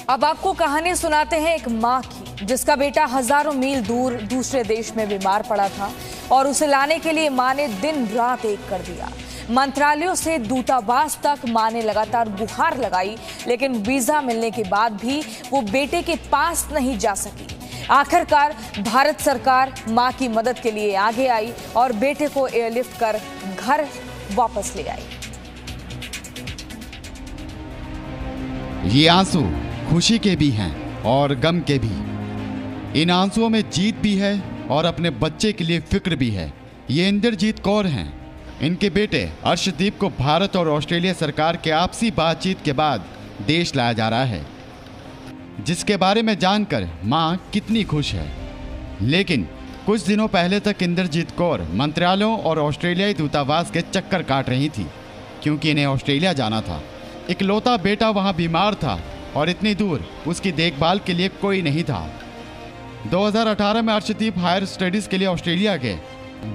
अब आपको कहानी सुनाते हैं एक माँ की, जिसका बेटा हजारों मील दूर दूसरे देश में बीमार पड़ा था और उसे लाने के लिए माँ ने दिन रात एक कर दिया। मंत्रालयों से दूतावास तक माँ ने लगातार गुहार लगाई, लेकिन वीजा मिलने के बाद भी वो बेटे के पास नहीं जा सकी। आखिरकार भारत सरकार माँ की मदद के लिए आगे आई और बेटे को एयरलिफ्ट कर घर वापस ले आई। ये आंसू खुशी के भी हैं और गम के भी। इन आंसुओं में जीत भी है और अपने बच्चे के लिए फिक्र भी है। ये इंद्रजीत कौर हैं। इनके बेटे अर्शदीप को भारत और ऑस्ट्रेलिया सरकार के आपसी बातचीत के बाद देश लाया जा रहा है, जिसके बारे में जानकर मां कितनी खुश है। लेकिन कुछ दिनों पहले तक इंद्रजीत कौर मंत्रालयों और ऑस्ट्रेलियाई दूतावास के चक्कर काट रही थी, क्योंकि इन्हें ऑस्ट्रेलिया जाना था। इकलौता बेटा वहां बीमार था और इतनी दूर उसकी देखभाल के लिए कोई नहीं था। 2018 में अर्शदीप हायर स्टडीज के लिए ऑस्ट्रेलिया गए।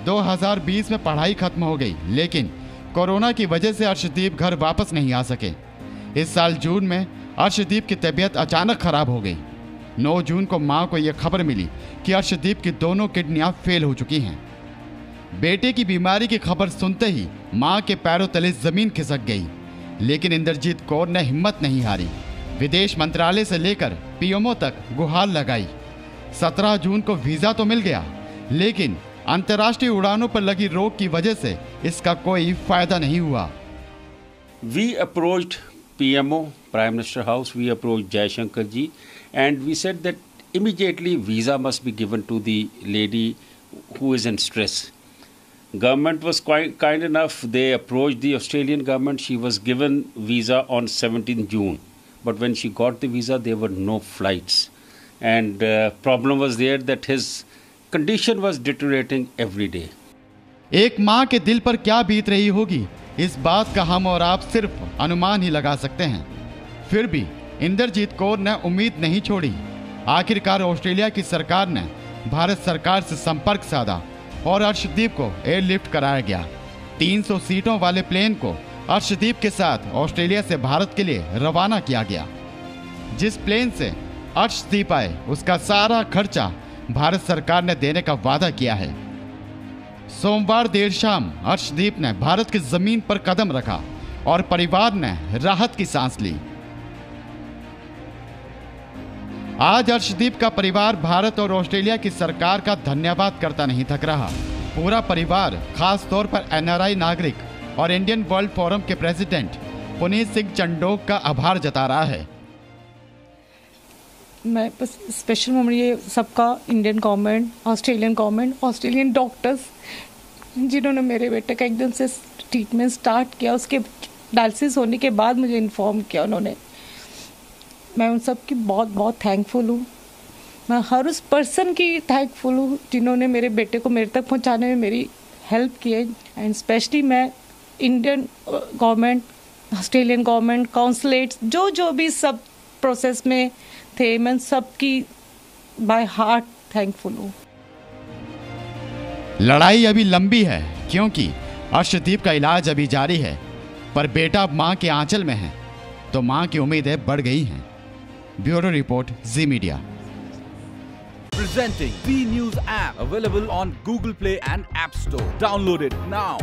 2020 में पढ़ाई खत्म हो गई, लेकिन कोरोना की वजह से अर्शदीप घर वापस नहीं आ सके। इस साल जून में अर्शदीप की तबीयत अचानक खराब हो गई। 9 जून को मां को यह खबर मिली कि अर्शदीप की दोनों किडनियां फेल हो चुकी हैं। बेटे की बीमारी की खबर सुनते ही मां के पैरों तले जमीन खिसक गई, लेकिन इंद्रजीत कौर ने हिम्मत नहीं हारी। विदेश मंत्रालय से लेकर पीएमओ तक गुहार लगाई। 17 जून को वीजा तो मिल गया, लेकिन अंतर्राष्ट्रीय उड़ानों पर लगी रोक की वजह से इसका कोई फायदा नहीं हुआ। We approached PMO, Prime Minister House, we approached Jaishankar ji, and we said that immediately visa must be given to the lady who is in stress. Government was quite kind enough. They approached the Australian government. She was given visa on 17 June. But when she got the visa, there were no flights. And problem was there that his condition was deteriorating every day. एक माँ के दिल पर क्या बीत रही होगी, इस बात का हम और आप सिर्फ अनुमान ही लगा सकते हैं। फिर भी इंद्रजीत कौर ने उम्मीद नहीं छोड़ी। आखिरकार ऑस्ट्रेलिया की सरकार ने भारत सरकार से संपर्क साधा और अर्शदीप को एयरलिफ्ट कराया गया। 300 सीटों वाले प्लेन को अर्शदीप के साथ ऑस्ट्रेलिया से भारत के लिए रवाना किया गया। जिस प्लेन से अर्शदीप आए, उसका सारा खर्चा भारत सरकार ने देने का वादा किया है। सोमवार देर शाम अर्शदीप ने भारत की जमीन पर कदम रखा और परिवार ने राहत की सांस ली। आज अर्शदीप का परिवार भारत और ऑस्ट्रेलिया की सरकार का धन्यवाद करता नहीं थक रहा। पूरा परिवार, खास तौर पर एनआरआई नागरिक और इंडियन वर्ल्ड फोरम के प्रेसिडेंट पुनीत सिंह चंडोक का आभार जता रहा है। मैं बस स्पेशल मोमेंट ये सबका, Indian government, Australian government, Australian doctors, जिन्होंने मेरे बेटे का एकदम से ट्रीटमेंट स्टार्ट किया, उसके डायलिसिस होने के बाद मुझे इन्फॉर्म किया उन्होंने। मैं उन सब की बहुत बहुत थैंकफुल हूँ। मैं हर उस पर्सन की थैंकफुल हूँ जिन्होंने मेरे बेटे को मेरे तक पहुँचाने में मेरी हेल्प की है। एंड स्पेशली मैं इंडियन गवर्नमेंट, ऑस्ट्रेलियन गवर्नमेंट, काउंसलेट्स, जो भी सब प्रोसेस में थे, मैं सबकी बाय हार्ट थैंकफुल हूँ। लड़ाई अभी लंबी है, क्योंकि अर्शदीप का इलाज अभी जारी है, पर बेटा मां के आंचल में है, तो मां की उम्मीदें बढ़ गई हैं। Bureau report, ji media. Presenting B News app, available on Google Play and App Store. Download it now.